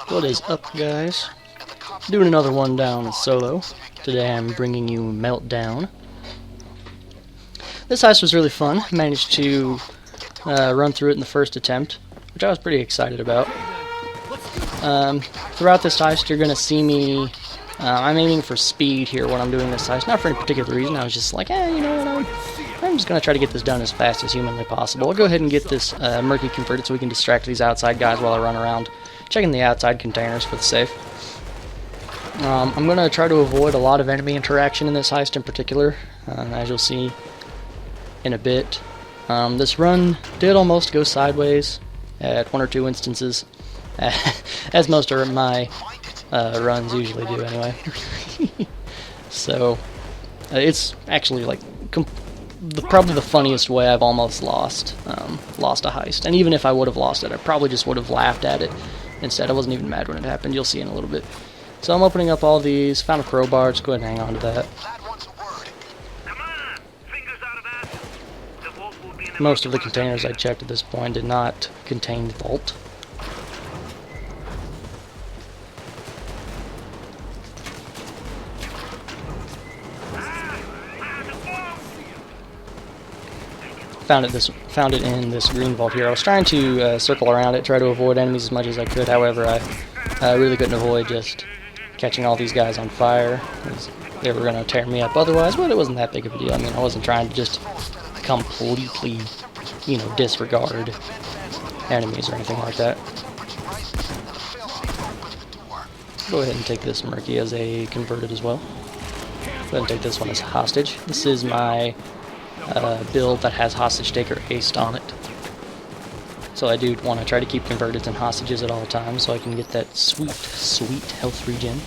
What is up, guys? Doing another one down solo. Today I'm bringing you Meltdown. This heist was really fun. Managed to run through it in the first attempt, which I was pretty excited about. Throughout this heist, you're going to see me... I'm aiming for speed here when I'm doing this heist. Not for any particular reason. I was just like, you know what, I'm just going to try to get this done as fast as humanly possible. I'll go ahead and get this murky converted so we can distract these outside guys while I run around checking the outside containers for the safe. I'm going to try to avoid a lot of enemy interaction in this heist in particular, as you'll see in a bit. This run did almost go sideways at one or two instances, as most of my runs usually do anyway. So, it's actually like probably the funniest way I've almost lost a heist. And even if I would have lost it, I probably just would have laughed at it. Instead, I wasn't even mad when it happened. You'll see in a little bit. So I'm opening up all these. Found a crowbar. Just go ahead and hang on to that. Most of the containers I checked at this point did not contain vault. Found it in this green vault here. I was trying to circle around it, try to avoid enemies as much as I could. However, I really couldn't avoid just catching all these guys on fire. They were going to tear me up otherwise, but it wasn't that big of a deal. I mean, I wasn't trying to just completely, disregard enemies or anything like that. Go ahead and take this Murky as a converted as well. Go ahead and take this one as hostage. This is my build that has hostage taker aced on it. So I do want to try to keep converteds and hostages at all times so I can get that sweet, sweet health regen.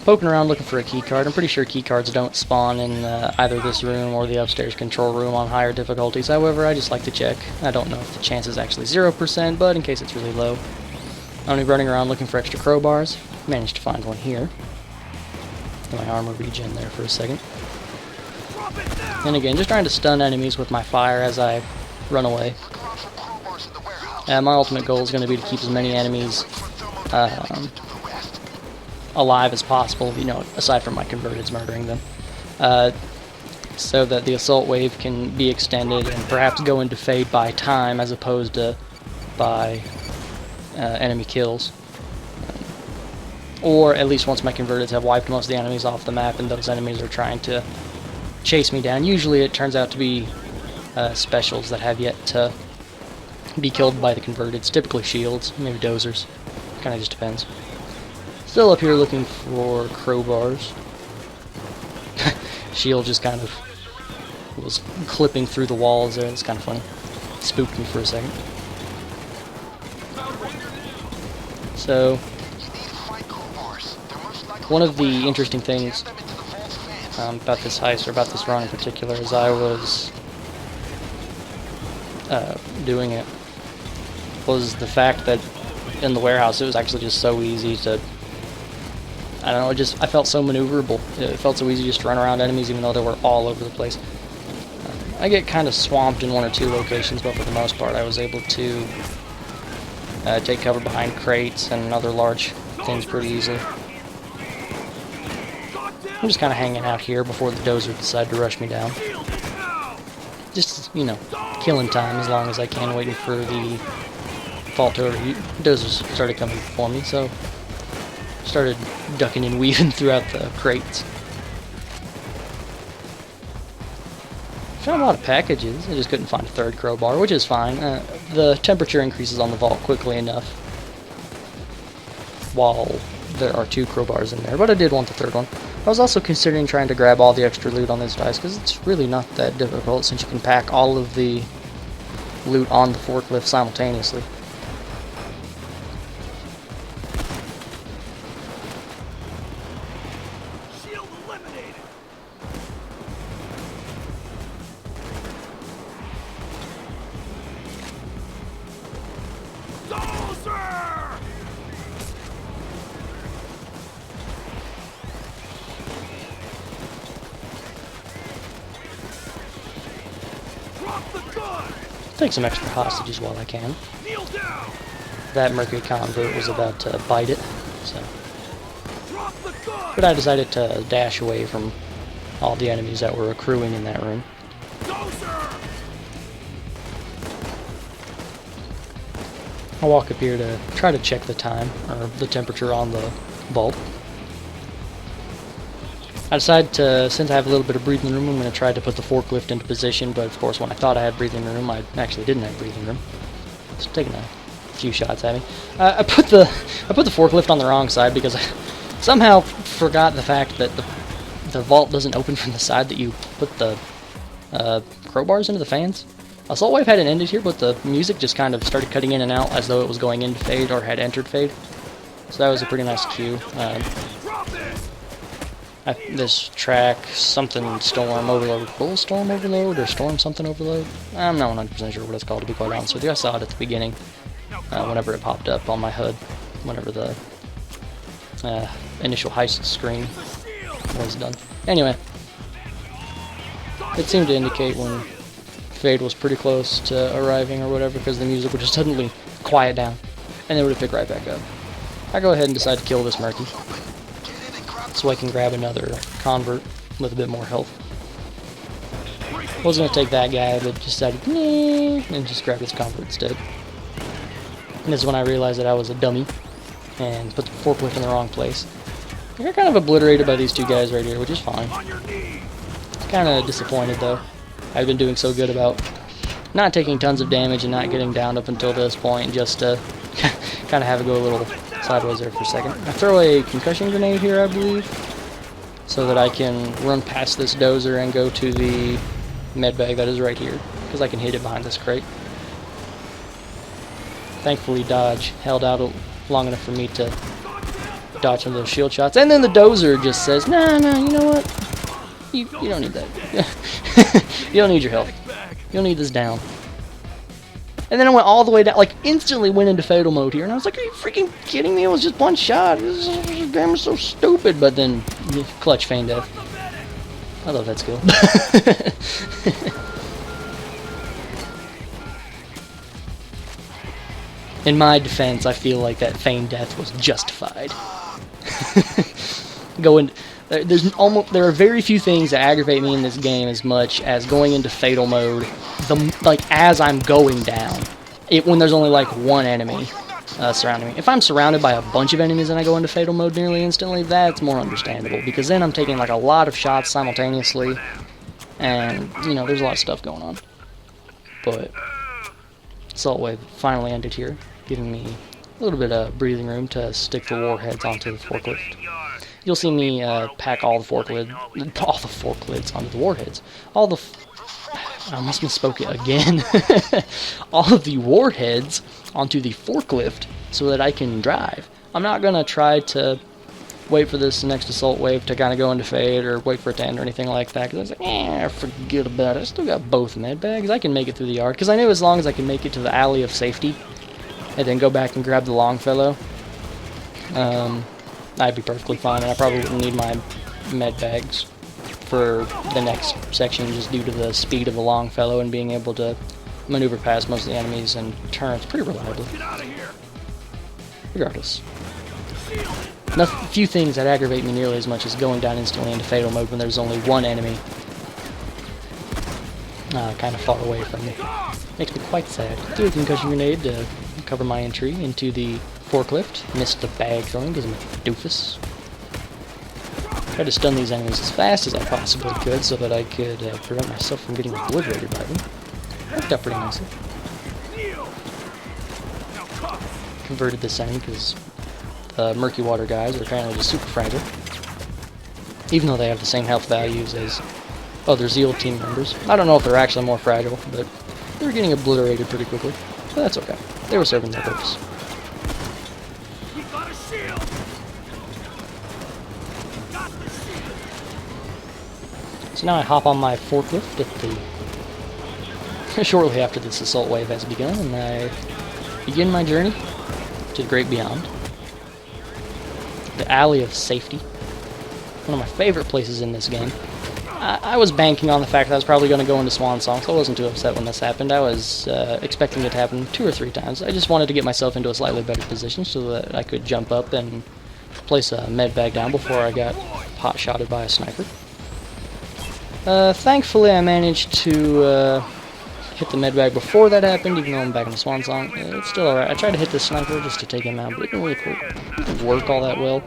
Poking around looking for a key card. I'm pretty sure key cards don't spawn in either this room or the upstairs control room on higher difficulties. However, I just like to check. I don't know if the chance is actually 0%, but in case it's really low. I'm only running around looking for extra crowbars. Managed to find one here. Get my armor regen there for a second. And again, just trying to stun enemies with my fire as I run away. My ultimate goal is going to be to keep as many enemies alive as possible, aside from my converteds murdering them. So that the assault wave can be extended and perhaps go into fade by time as opposed to by enemy kills. Or at least once my converteds have wiped most of the enemies off the map and those enemies are trying to chase me down. Usually it turns out to be specials that have yet to be killed by the converteds. Typically shields, maybe dozers. Kind of just depends. Still up here looking for crowbars. Shield just kind of was clipping through the walls there. It's kind of funny. Spooked me for a second. So, one of the interesting things about this heist, or about this run in particular, as I was doing it, was the fact that in the warehouse it was actually just so easy to, I don't know, I felt so maneuverable. It felt so easy just to run around enemies even though they were all over the place. I get kind of swamped in one or two locations, but for the most part I was able to take cover behind crates and other large things pretty easily. I'm just kind of hanging out here before the dozer decide to rush me down. Just, killing time as long as I can, waiting for the vault to overheat. Dozers started coming for me, so started ducking and weaving throughout the crates. Found a lot of packages. I just couldn't find a third crowbar, which is fine. The temperature increases on the vault quickly enough while there are two crowbars in there, but I did want the third one. I was also considering trying to grab all the extra loot on this dice, because it's really not that difficult since you can pack all of the loot on the forklift simultaneously. Shield eliminated. Dozer! Take some extra hostages while I can. Kneel down. that Mercury convert was about to bite it. So, Drop the gun! but I decided to dash away from all the enemies that were accruing in that room. Dozer! I'll walk up here to try to check the time, or the temperature on the bulb. I decided to, since I have a little bit of breathing room, I'm going to try to put the forklift into position, but of course when I thought I had breathing room, I actually didn't have breathing room. It's taking a few shots at me. I put the forklift on the wrong side because I somehow forgot the fact that the vault doesn't open from the side that you put the crowbars into the fans. Assault Wave hadn't ended here, but the music just kind of started cutting in and out as though it was going into fade or had entered fade. So that was a pretty nice cue. Drop it! This track, something storm overload, bullstorm overload, or storm something overload? I'm not 100% sure what it's called, to be quite honest with you. I saw it at the beginning, whenever it popped up on my HUD, whenever the initial heist screen was done. Anyway, it seemed to indicate when fade was pretty close to arriving or whatever, because the music would just suddenly quiet down, and then it would pick right back up. I go ahead and decide to kill this Murky, so I can grab another convert with a bit more health. I was going to take that guy, but decided, nah, and just grab this convert instead. And this is when I realized that I was a dummy, and put the forklift in the wrong place. I got kind of obliterated by these two guys right here, which is fine. Kind of disappointed though. I've been doing so good about not taking tons of damage and not getting down up until this point, just to kind of have it go a little sideways there for a second. I throw a concussion grenade here, I believe, so that I can run past this dozer and go to the med bag that is right here, because I can hit it behind this crate. Thankfully, dodge held out long enough for me to dodge some of those shield shots, and then the dozer just says, "Nah, you know what? You don't need that. You don't need your health. You don't need this down." And then I went all the way down, like instantly went into fatal mode here, and I was like, "Are you freaking kidding me? It was just one shot. This game is so stupid." But then, clutch feign death. I love that skill. In my defense, I feel like that feign death was justified. There are very few things that aggravate me in this game as much as going into fatal mode. As I'm going down, when there's only like one enemy surrounding me. If I'm surrounded by a bunch of enemies and I go into fatal mode nearly instantly, that's more understandable, because then I'm taking like a lot of shots simultaneously, and there's a lot of stuff going on. But Assault Wave finally ended here, giving me a little bit of breathing room to stick the warheads onto the forklift. You'll see me pack all the forklids onto the warheads. I almost misspoke it again. All of the warheads onto the forklift so that I can drive. I'm not gonna try to wait for this next assault wave to kind of go into fade or wait for it to end or anything like that, because I was like, forget about it. I still got both med bags. I can make it through the yard, because I knew as long as I can make it to the alley of safety and then go back and grab the Longfellow, I'd be perfectly fine, and I probably wouldn't need my med bags for the next section, just due to the speed of the Longfellow and being able to maneuver past most of the enemies and turns pretty reliably. Regardless. Few things that aggravate me nearly as much as going down instantly into fatal mode when there's only one enemy kind of far away from me. Makes me quite sad. Threw a concussion grenade to cover my entry into the forklift. Missed the bag throwing because I'm a doofus. Tried to stun these enemies as fast as I possibly could so that I could prevent myself from getting obliterated by them. Worked out pretty nicely. Converted this enemy because the murky water guys are apparently just super fragile. Even though they have the same health values as other Zeal team members. I don't know if they're actually more fragile, but they were getting obliterated pretty quickly. But that's okay. They were serving their purpose. So now I hop on my forklift shortly after this assault wave has begun, and I begin my journey to the great beyond. The alley of safety. One of my favorite places in this game. I was banking on the fact that I was probably going to go into Swan Song, so I wasn't too upset when this happened. I was expecting it to happen 2 or 3 times. I just wanted to get myself into a slightly better position so that I could jump up and place a med bag down before I got pot-shotted by a sniper. Thankfully, I managed to hit the med bag before that happened, even though I'm back in the Swan Song. It's still alright. I tried to hit the sniper just to take him out, but it didn't really work all that well.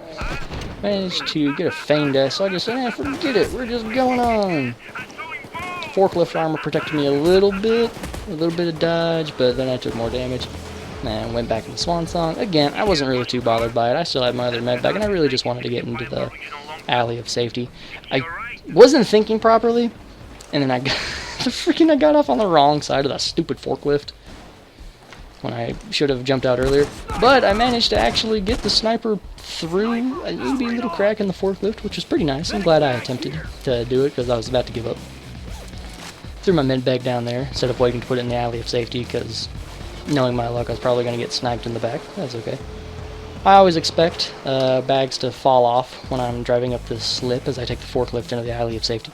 Managed to get a feigned death, so I just said, forget it, we're just going on. Forklift armor protected me a little bit of dodge, but then I took more damage. And went back in the Swan Song. Again, I wasn't really too bothered by it. I still had my other med bag, and I really just wanted to get into the alley of safety. I wasn't thinking properly, and then I got off on the wrong side of that stupid forklift when I should have jumped out earlier. But I managed to actually get the sniper through a little crack in the forklift, which was pretty nice. I'm glad I attempted to do it because I was about to give up. Threw my med bag down there instead of waiting to put it in the alley of safety because, knowing my luck, I was probably going to get sniped in the back. That's okay. I always expect bags to fall off when I'm driving up this slip as I take the forklift into the alley of safety.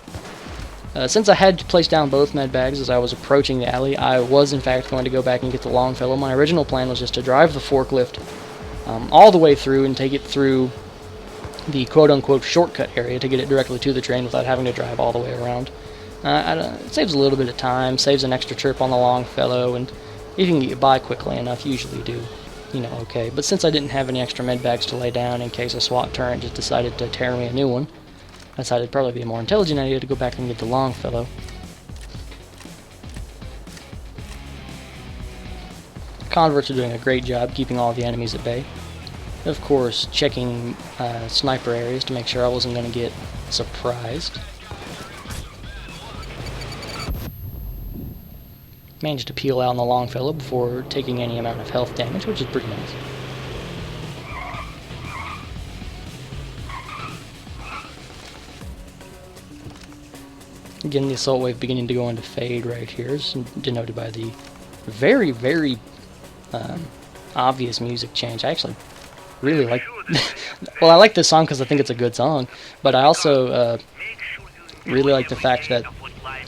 Since I had to place down both med bags as I was approaching the alley, I was in fact going to go back and get the Longfellow. My original plan was just to drive the forklift all the way through and take it through the quote-unquote shortcut area to get it directly to the train without having to drive all the way around. It saves a little bit of time, saves an extra trip on the Longfellow, and if you can get by quickly enough, you usually do, okay. But since I didn't have any extra med bags to lay down in case a SWAT turret just decided to tear me a new one, I decided it'd probably be a more intelligent idea to go back and get the Longfellow. Converts are doing a great job keeping all the enemies at bay. Of course, checking sniper areas to make sure I wasn't going to get surprised. Managed to peel out on the Longfellow before taking any amount of health damage, which is pretty nice. Again, the assault wave beginning to go into fade right here is denoted by the very, very obvious music change. I actually really like well, I like this song because I think it's a good song, but I also really like the fact that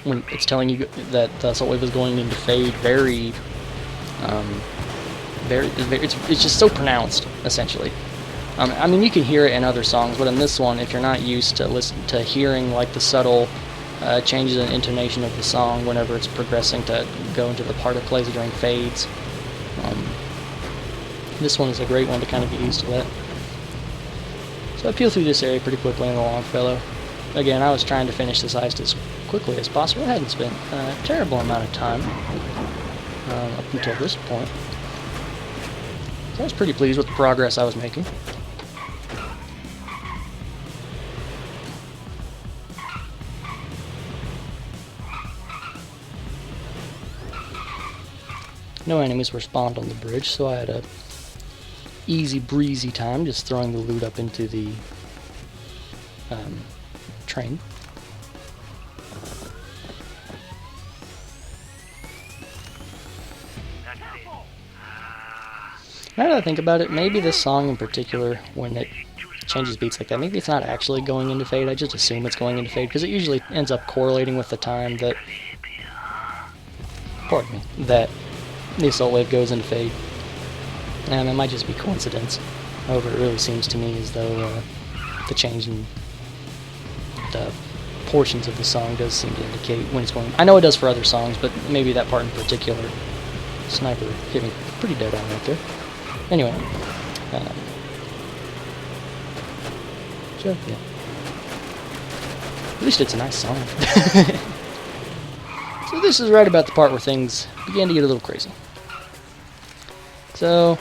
when it's telling you that the assault wave is going into fade, it's just so pronounced, essentially. I mean, you can hear it in other songs, but in this one, if you're not used to hearing like the subtle changes in intonation of the song whenever it's progressing to go into the part it plays during fades, this one is a great one to kind of get used to that. So I peel through this area pretty quickly in the Longfellow. Again, I was trying to finish this heist as quickly as possible. I hadn't spent a terrible amount of time up until this point. So I was pretty pleased with the progress I was making. No enemies were spawned on the bridge, so I had a easy breezy time just throwing the loot up into the train. Now that I think about it, maybe this song in particular, when it changes beats like that, maybe it's not actually going into fade. I just assume it's going into fade because it usually ends up correlating with the time that, pardon me, that the assault wave goes into fade. And it might just be coincidence. However, it really seems to me as though the change in the portions of the song does seem to indicate when it's going. I know it does for other songs, but maybe that part in particular, sniper hit me pretty dead on right there. Anyway, so yeah. At least it's a nice song. So this is right about the part where things began to get a little crazy. So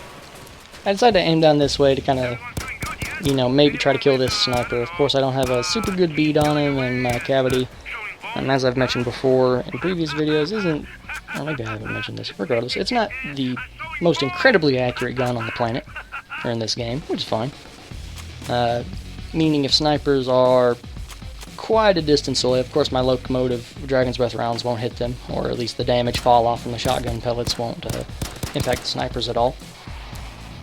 I decided to aim down this way to kind of, maybe try to kill this sniper. Of course, I don't have a super good bead on him, and my cavity, as I've mentioned before in previous videos, isn't, or maybe I haven't mentioned this, regardless, it's not the most incredibly accurate gun on the planet, or in this game, which is fine. Meaning if snipers are quite a distance away, of course my locomotive Dragon's Breath rounds won't hit them, or at least the damage fall off from the shotgun pellets won't impact the snipers at all.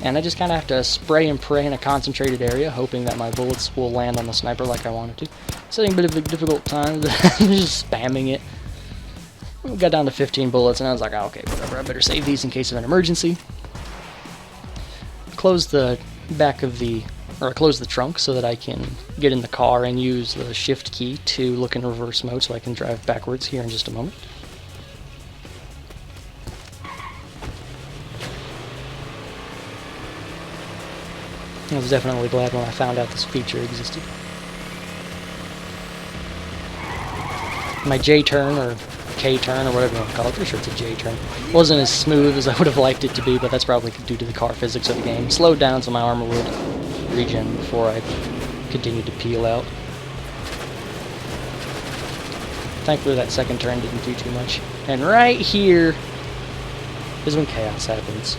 And I just kind of have to spray and pray in a concentrated area, hoping that my bullets will land on the sniper like I wanted to. having a bit of a difficult time. Just spamming it. We got down to 15 bullets, and I was like, oh, okay, whatever. I better save these in case of an emergency. Close the back of close the trunk so that I can get in the car and use the shift key to look in reverse mode so I can drive backwards here in just a moment. I was definitely glad when I found out this feature existed. My J-turn, or K-turn, or whatever you want to call it, pretty sure it's a J-turn, wasn't as smooth as I would have liked it to be, but that's probably due to the car physics of the game. Slowed down so my armor would regen before I continued to peel out. Thankfully that second turn didn't do too much. And right here is when chaos happens.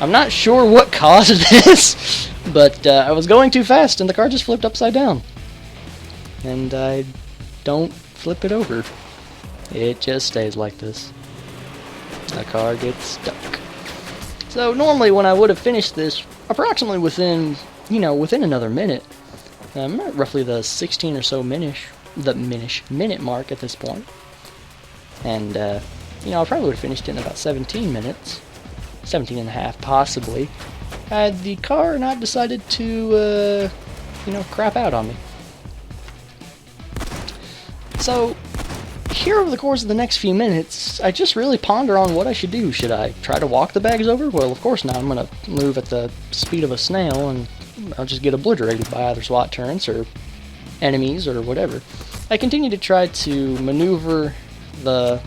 I'm not sure what caused this, but I was going too fast and the car just flipped upside down. And I don't flip it over. It just stays like this. The car gets stuck. So normally when I would have finished this approximately within another minute, I'm at roughly the 16 or so minute mark at this point. And I probably would have finished it in about 17 minutes. 17 and a half possibly, had the car not decided to, crap out on me. So, here over the course of the next few minutes, I just really ponder on what I should do. Should I try to walk the bags over? Well, of course not. I'm going to move at the speed of a snail, and I'll just get obliterated by either SWAT turrets or enemies or whatever. I continue to try to maneuver the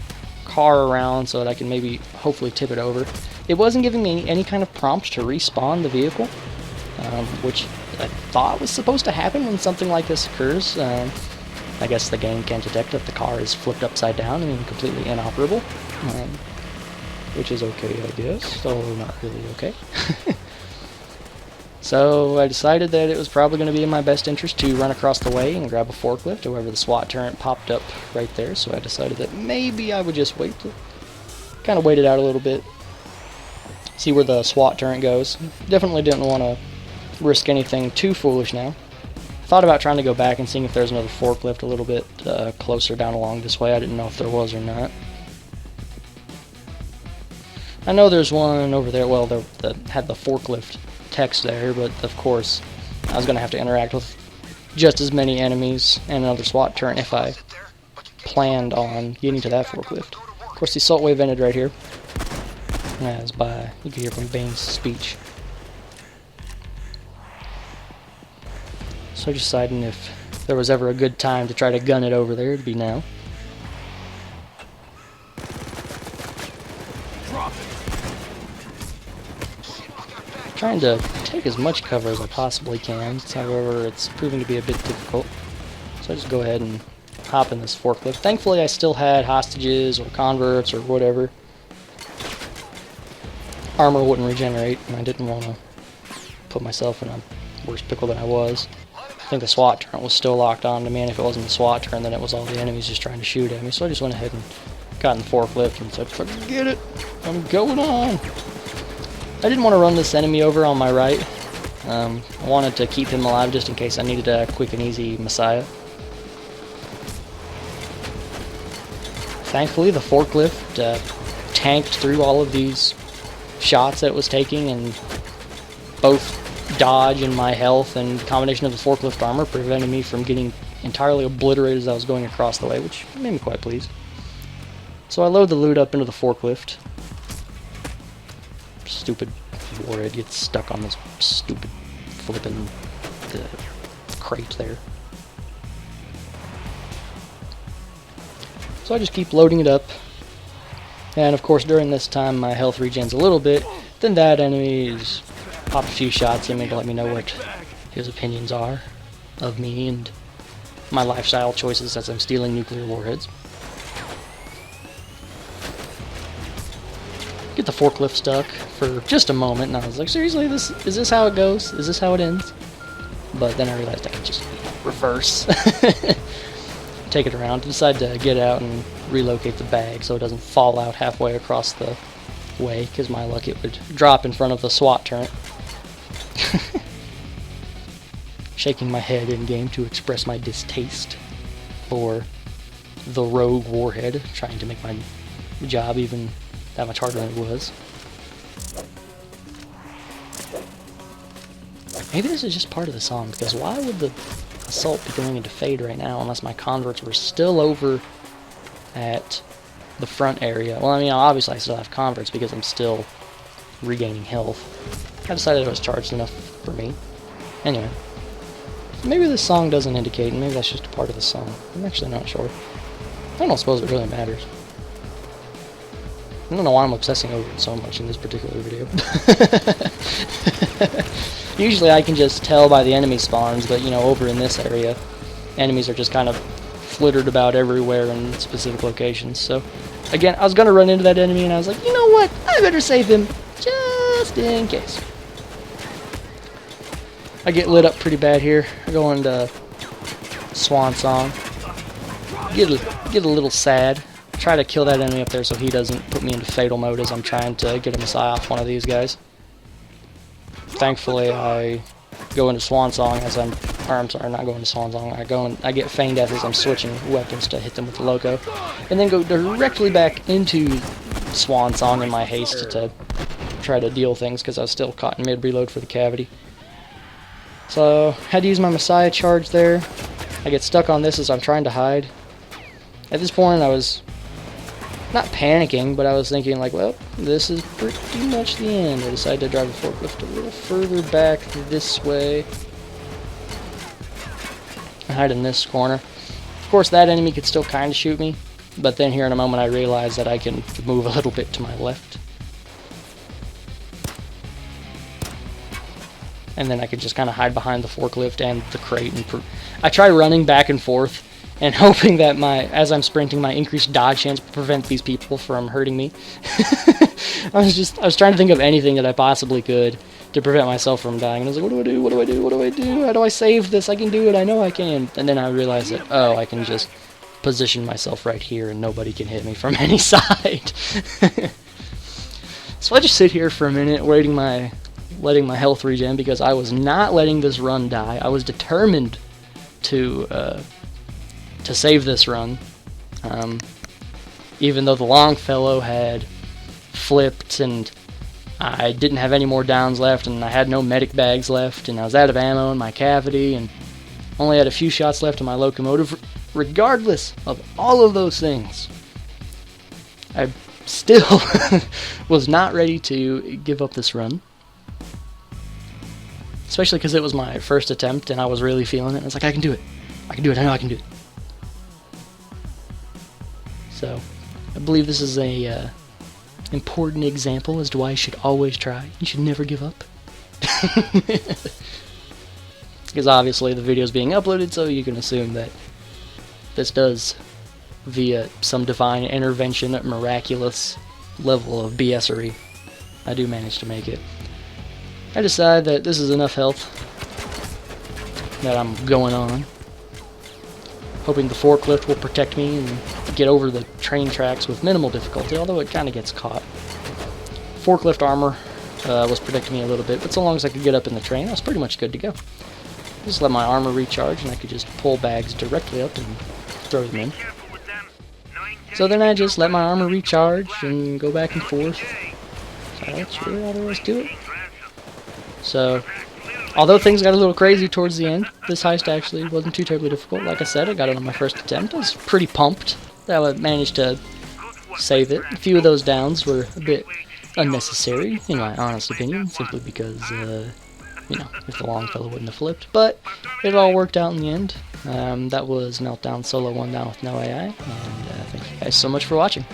car around so that I can maybe, hopefully, tip it over. It wasn't giving me any kind of prompt to respawn the vehicle, which I thought was supposed to happen when something like this occurs. I guess the game can detect that the car is flipped upside down and completely inoperable, which is okay, I guess, although not really okay. So I decided that it was probably going to be in my best interest to run across the way and grab a forklift. However, the SWAT turret popped up right there, so I decided that maybe I would just wait. Kind of waited out a little bit. See where the SWAT turret goes. Definitely didn't want to risk anything too foolish now. Thought about trying to go back and seeing if there's another forklift a little bit closer down along this way. I didn't know if there was or not. I know there's one over there, well, that had the forklift text there, but of course I was going to have to interact with just as many enemies and another SWAT turret if I planned on getting to that forklift. Of course, the assault wave ended right here. As by, you can hear from Bane's speech. So deciding if there was ever a good time to try to gun it over there, it'd be now. Trying to take as much cover as I possibly can, however it's proving to be a bit difficult. So I just go ahead and hop in this forklift. Thankfully I still had hostages or converts or whatever. Armor wouldn't regenerate, and I didn't want to put myself in a worse pickle than I was. I think the SWAT turret was still locked on to me, and if it wasn't the SWAT turret, then it was all the enemies just trying to shoot at me. So I just went ahead and got in the forklift and said, forget it, I'm going on. I didn't want to run this enemy over on my right. I wanted to keep him alive just in case I needed a quick and easy messiah. Thankfully, the forklift tanked through all of these shots that it was taking, and both dodge and my health and combination of the forklift armor prevented me from getting entirely obliterated as I was going across the way, which made me quite pleased. So I load the loot up into the forklift. Stupid warhead gets stuck on this stupid flipping crate there. So I just keep loading it up. And of course during this time my health regens a little bit. Then that enemy's popped a few shots at me to let me know what his opinions are of me and my lifestyle choices as I'm stealing nuclear warheads. Get the forklift stuck for just a moment, and I was like, seriously, is this how it goes? Is this how it ends? But then I realized I could just reverse. Take it around, decide to get out and relocate the bag so it doesn't fall out halfway across the way, because my luck it would drop in front of the SWAT turret. shaking my head in game to express my distaste for the rogue warhead, trying to make my job even that much harder than it was. Maybe this is just part of the song, because why would the assault be going into fade right now unless my converts were still over at the front area? Well, I mean, obviously I still have converts because I'm still regaining health. I decided it was charged enough for me. Anyway, maybe this song doesn't indicate, and maybe that's just a part of the song. I'm actually not sure. I don't suppose it really matters. I don't know why I'm obsessing over it so much in this particular video. Usually I can just tell by the enemy spawns, but you know, over in this area, enemies are just kind of flittered about everywhere in specific locations. So, again, I was going to run into that enemy and I was like, you know what, I better save him, just in case. I get lit up pretty bad here. I go into Swan Song. Get a little sad. Try to kill that enemy up there so he doesn't put me into fatal mode as I'm trying to get a missile off one of these guys. Thankfully, I go into Swan Song as I'm sorry, not going to Swan Song. I get feigned death as I'm switching weapons to hit them with the Loco, and then go directly back into Swan Song in my haste to try to deal things because I was still caught in mid reload for the cavity. So had to use my Messiah charge there. I get stuck on this as I'm trying to hide. At this point, I was not panicking, but I was thinking like, well, this is pretty much the end. I decided to drive the forklift a little further back this way. I hide in this corner. Of course, that enemy could still kind of shoot me, but then here in a moment I realize that I can move a little bit to my left. And then I could just kind of hide behind the forklift and the crate. And I try running back and forth and hoping that as I'm sprinting, my increased dodge chance will prevent these people from hurting me. I was trying to think of anything that I possibly could to prevent myself from dying. And I was like, what do I do? What do I do? What do I do? How do I save this? I can do it. I know I can. And then I realized that, oh, I can just position myself right here and nobody can hit me from any side. So I just sit here for a minute letting my health regen because I was not letting this run die. I was determined to save this run, even though the Longfellow had flipped and I didn't have any more downs left and I had no medic bags left and I was out of ammo in my cavity and only had a few shots left in my locomotive. Regardless of all of those things, I still was not ready to give up this run. Especially because it was my first attempt and I was really feeling it. I was like, I can do it. I can do it. I know I can do it. So, I believe this is a important example as to why you should always try. You should never give up. Because obviously the video is being uploaded, so you can assume that this does, via some divine intervention, miraculous level of BS-ery, I do manage to make it. I decide that this is enough health that I'm going on, hoping the forklift will protect me and get over the train tracks with minimal difficulty, although it kind of gets caught. Forklift armor was protecting me a little bit, but so long as I could get up in the train, I was pretty much good to go. Just let my armor recharge and I could just pull bags directly up and throw them in. So then I just let my armor recharge and go back and forth. So that's really all there is to it. So, although things got a little crazy towards the end, this heist actually wasn't too terribly difficult. Like I said, I got it on my first attempt. I was pretty pumped that I managed to save it. A few of those downs were a bit unnecessary, in my honest opinion, simply because, you know, if the Longfellow wouldn't have flipped. But it all worked out in the end. That was Meltdown Solo 1 down with no AI, and thank you guys so much for watching.